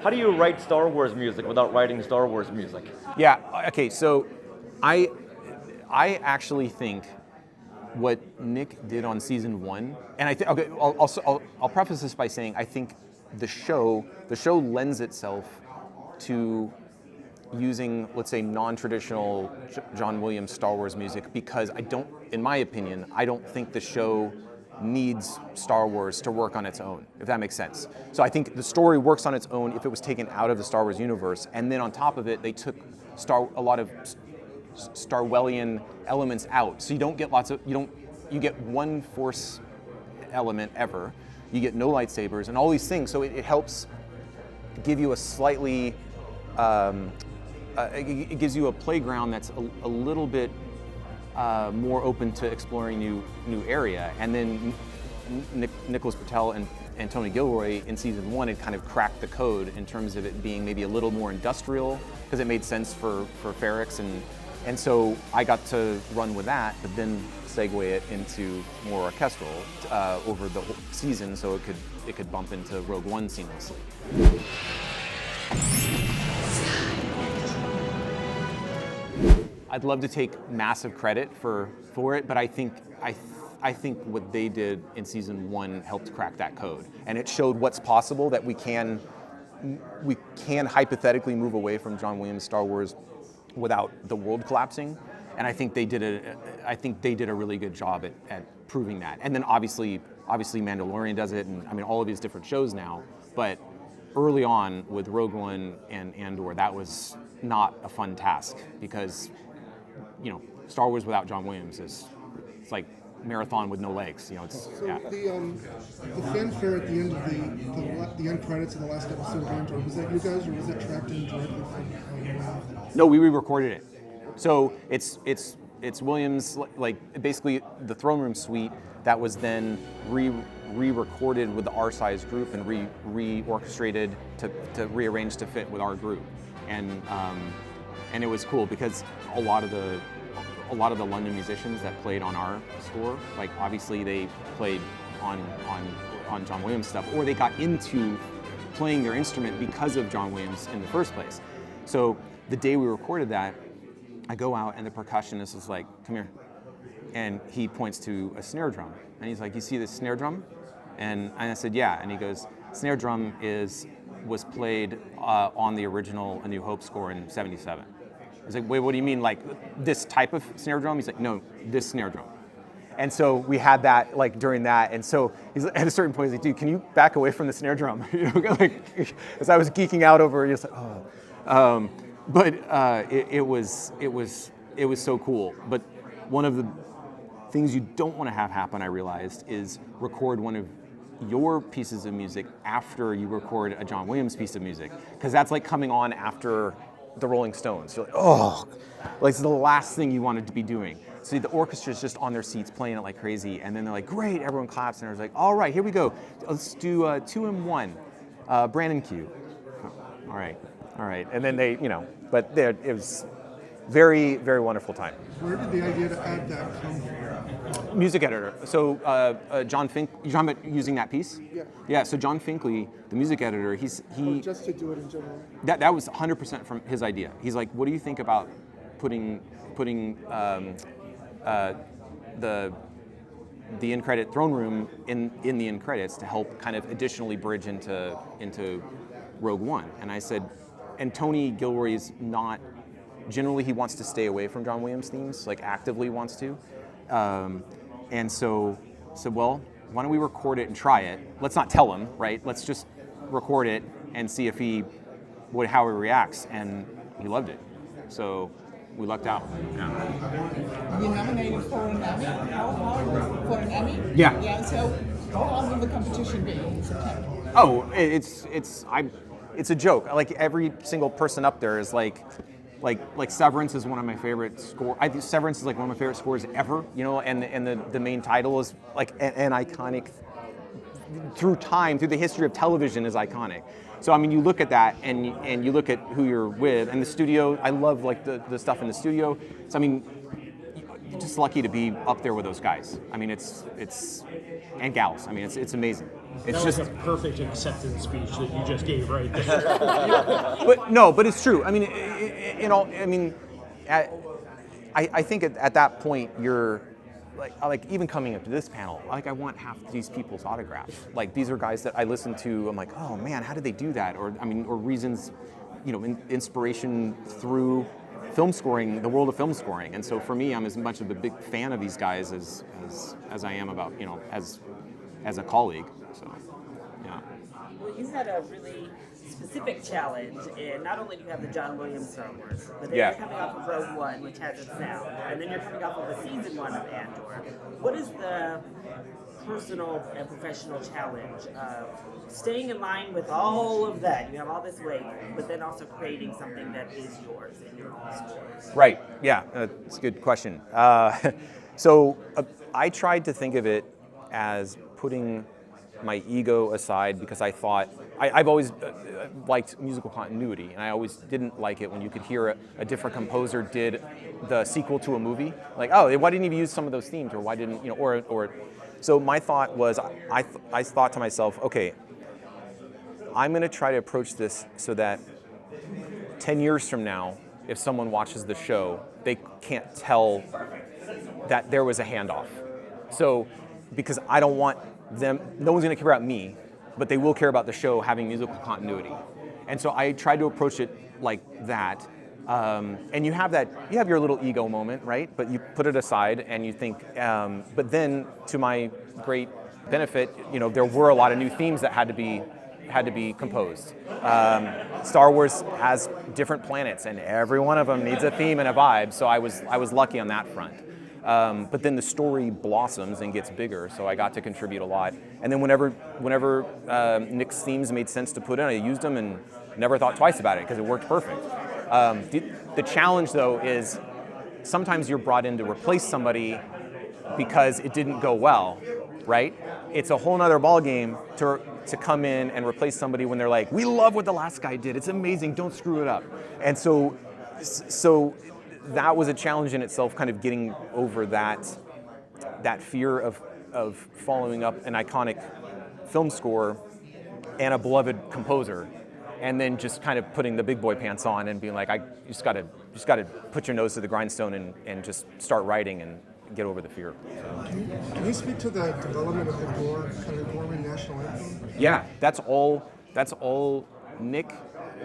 How do you write Star Wars music without writing Star Wars music? Yeah. Okay. So, I actually think what Nick did on season 1, and I think okay, I'll preface this by saying I think the show lends itself to using, let's say, non-traditional John Williams Star Wars music because in my opinion, I don't think the show needs Star Wars to work on its own, if that makes sense. So I think the story works on its own if it was taken out of the Star Wars universe, and then on top of it, they took a lot of Starwellian elements out. So you don't get you get one Force element ever. You get no lightsabers and all these things. So it helps give you a slightly, it gives you a playground that's a little bit more open to exploring new area. And then Nicholas Britell and Tony Gilroy in season 1 had kind of cracked the code in terms of it being maybe a little more industrial because it made sense for Ferrix and so I got to run with that, but then segue it into more orchestral over the whole season, so it could bump into Rogue One seamlessly. I'd love to take massive credit for it, but I think what they did in season 1 helped crack that code, and it showed what's possible, that we can hypothetically move away from John Williams' Star Wars without the world collapsing, and I think they did a really good job at proving that. And then obviously Mandalorian does it, and I mean all of these different shows now. But early on with Rogue One and Andor, that was not a fun task because Star Wars without John Williams it's like marathon with no legs. It's so yeah. The fanfare at the end of the end credits of the last episode of Andor, was that you guys, or was it tracked in directly from? No, we re-recorded it. So it's Williams, like basically the throne room suite that was then re-recorded with the R-size group and re-orchestrated to rearrange to fit with our group, and it was cool because a lot of the London musicians that played on our score, like obviously they played on John Williams stuff, or they got into playing their instrument because of John Williams in the first place. So the day we recorded that, I go out and the percussionist is like, "Come here," and he points to a snare drum, and he's like, "You see this snare drum?" And I said, "Yeah," and he goes, "Snare drum was played on the original A New Hope score in '77." I was like, "Wait, what do you mean, like this type of snare drum?" He's like, "No, this snare drum." And so we had that like during that, and so he's at a certain point he's like, "Dude, can you back away from the snare drum?" Like, as I was geeking out over it, he was like, "Oh." But it was so cool. But one of the things you don't want to have happen, I realized, is record one of your pieces of music after you record a John Williams piece of music, because that's like coming on after the Rolling Stones. You're like, oh, like it's the last thing you wanted to be doing. So the orchestra's just on their seats playing it like crazy, and then they're like, great, everyone claps, and I was like, all right, here we go. Let's do 2 and 1, Brandon Q. Oh, all right, and then they, but it was very, very wonderful time. Where did the idea to add that come from? Music editor. So John Fink, you're talking about using that piece? Yeah. Yeah. So John Finkley, the music editor, he just to do it in general. That was 100% from his idea. He's like, what do you think about putting the end credit throne room in the end credits to help kind of additionally bridge into Rogue One? And I said, and Tony Gilroy's not. Generally, he wants to stay away from John Williams themes, like actively wants to. And so said, well, why don't we record it and try it? Let's not tell him, right? Let's just record it and see how he reacts. And he loved it. So we lucked out. Yeah. You nominated for an Emmy? For an Emmy? Yeah. Yeah. So how long will the competition be in September? Oh, it's a joke. Like every single person up there is like Severance is one of my favorite scores. I think Severance is like one of my favorite scores ever, and the main title is like an iconic, through the history of television is iconic. So I mean, you look at that and you look at who you're with, and the studio, I love like the stuff in the studio. So I mean, just lucky to be up there with those guys. I mean, it's and gals. I mean, it's amazing. It's That was just a perfect acceptance speech that you just gave right there. but it's true. I mean, I think at that point you're like even coming up to this panel, like I want half these people's autographs. Like these are guys that I listen to. I'm like, oh man, how did they do that? Or reasons, inspiration through film scoring, the world of film scoring. And so for me, I'm as much of a big fan of these guys as I am about as a colleague. So yeah. Well, you had a really specific challenge, and not only do you have the John Williams Star Wars, but then you're coming off of Rogue One, which has its sound, and then you're coming off of a season 1 of Andor. What is the personal and professional challenge of staying in line with all of that? You have all this weight, but then also creating something that is yours in your own stories. Right. Yeah, that's a good question. So I tried to think of it as putting my ego aside because I thought I've always liked musical continuity, and I always didn't like it when you could hear a different composer did the sequel to a movie. Like, oh, why didn't you use some of those themes, or why didn't or so my thought was I thought to myself, okay, I'm going to try to approach this so that 10 years from now, if someone watches the show, they can't tell that there was a handoff. So, because I don't want them, no one's going to care about me, but they will care about the show having musical continuity. And so I tried to approach it like that. And you have your little ego moment, right? But you put it aside and you think, but then to my great benefit, there were a lot of new themes that had to be composed. Star Wars has different planets, and every one of them needs a theme and a vibe. So I was lucky on that front. But then the story blossoms and gets bigger, so I got to contribute a lot. And then whenever Nick's themes made sense to put in, I used them and never thought twice about it because it worked perfect. The challenge, though, is sometimes you're brought in to replace somebody because it didn't go well, right? It's a whole nother ballgame to come in and replace somebody when they're like, we love what the last guy did. It's amazing. Don't screw it up. And so that was a challenge in itself, kind of getting over that fear of following up an iconic film score and a beloved composer, and then just kind of putting the big boy pants on and being like, you just got to put your nose to the grindstone and just start writing and get over the fear. Can you speak to the development of the gourmet national anthem? Yeah, that's all Nick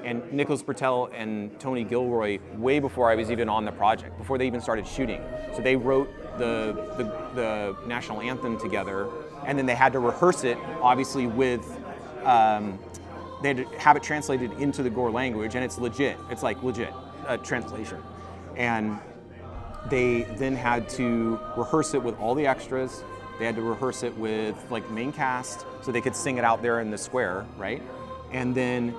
and Nicholas Britell and Tony Gilroy way before I was even on the project, before they even started shooting. So they wrote the national anthem together, and then they had to rehearse it, obviously with, they had to have it translated into the Gore language, and it's legit. It's like legit translation. And they then had to rehearse it with all the extras. They had to rehearse it with like main cast, so they could sing it out there in the square, right? And then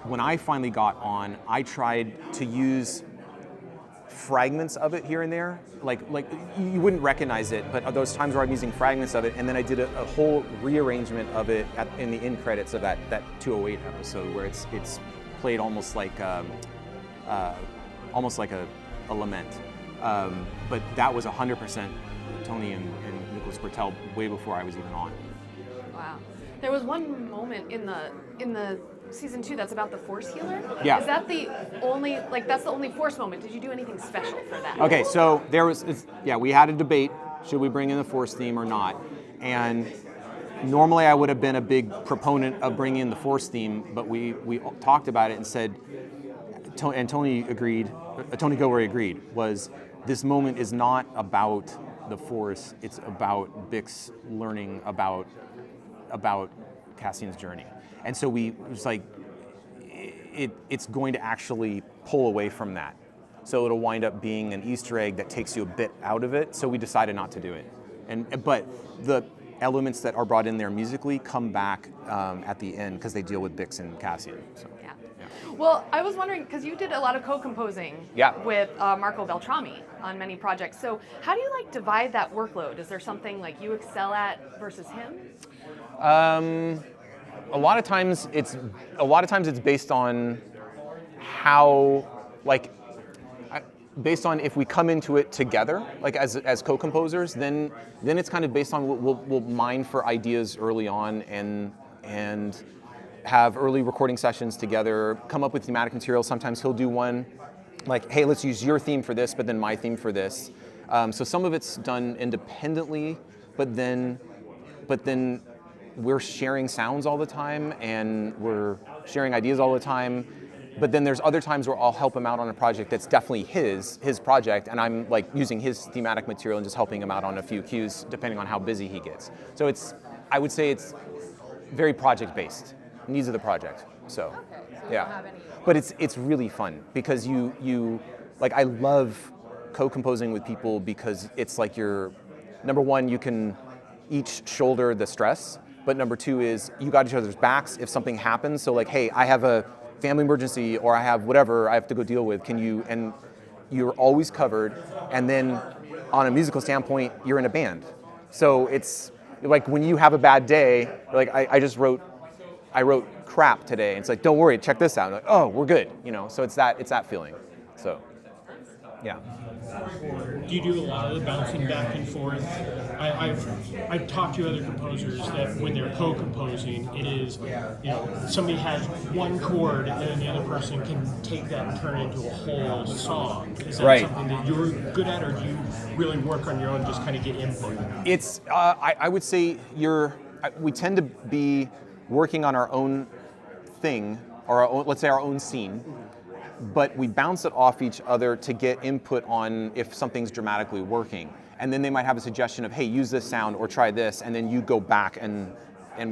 when I finally got on, I tried to use fragments of it here and there. Like you wouldn't recognize it, but those times where I'm using fragments of it, and then I did a whole rearrangement of it in the end credits of that 208 episode, where it's played almost like a lament. But that was 100% Tony and Nicholas Britell way before I was even on. Wow. There was one moment in the season 2 that's about the Force healer. Yeah. Is that that's the only Force moment? Did you do anything special for that? Okay, so we had a debate, should we bring in the Force theme or not? And normally I would have been a big proponent of bringing in the Force theme, but we talked about it and said, and Tony Gilroy agreed, was this moment is not about the Force, it's about Bix learning about Cassian's journey. And so it was like, it's going to actually pull away from that. So it'll wind up being an Easter egg that takes you a bit out of it, so we decided not to do it. But the elements that are brought in there musically come back at the end because they deal with Bix and Cassian. So. Yeah. Well, I was wondering, because you did a lot of co-composing with Marco Beltrami on many projects. So how do you divide that workload? Is there something you excel at versus him? A lot of times it's based on how based on if we come into it together, like as co-composers, then it's kind of based on we'll mine for ideas early on and have early recording sessions together, come up with thematic material. Sometimes he'll do one like, hey, let's use your theme for this, but then my theme for this. So some of it's done independently, but then we're sharing sounds all the time and we're sharing ideas all the time. But then there's other times where I'll help him out on a project that's definitely his project, and I'm like using his thematic material and just helping him out on a few cues depending on how busy he gets. So I would say it's very project based, needs of the project. So Okay, so you yeah, don't have any. but it's really fun because you like, I love co-composing with people because it's like you're, number one, you can each shoulder the stress, but number two is you got each other's backs if something happens. So like, hey, I have a family emergency or I have whatever I have to go deal with, can you, and you're always covered. And then on a musical standpoint, you're in a band. So it's like when you have a bad day, like I wrote crap today. It's like, don't worry, check this out. Like, oh, we're good, you know. So it's that feeling. So, yeah. Do you do a lot of the bouncing back and forth? I've talked to other composers that when they're co-composing, it is, you know, somebody has one chord and then the other person can take that and turn it into a whole song. Is that Right. something that you're good at, or do you really work on your own, just kind of get input? It's I would say we tend to be working on our own thing, or our own, let's say our own scene, but we bounce it off each other to get input on if something's dramatically working. And then they might have a suggestion of, hey, use this sound or try this, and then you go back and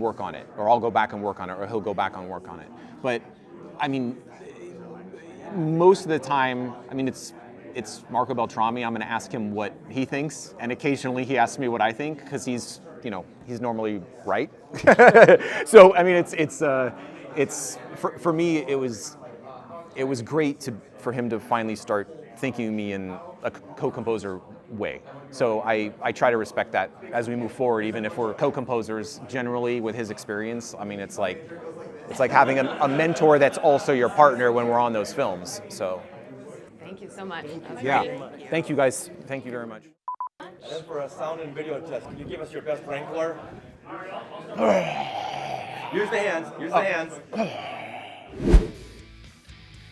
work on it, or I'll go back and work on it, or he'll go back and work on it. But I mean, most of the time, I mean, it's Marco Beltrami. I'm going to ask him what he thinks, and occasionally he asks me what I think because he's normally right. So I mean, it's for me it was great for him to finally start thinking of me in a co-composer way. So I try to respect that as we move forward, even if we're co-composers generally with his experience. I mean, it's like having a mentor that's also your partner when we're on those films. So Thank you so much. That was yeah, great. thank you guys. Thank you very much. And then for a sound and video test, can you give us your best wrangler? Use the hands. Use the hands.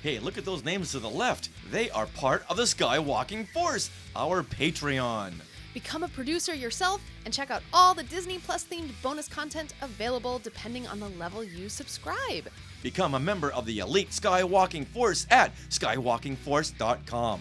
Hey, look at those names to the left. They are part of the Skywalking Force, our Patreon. Become a producer yourself and check out all the Disney Plus themed bonus content available depending on the level you subscribe. Become a member of the elite Skywalking Force at skywalkingforce.com.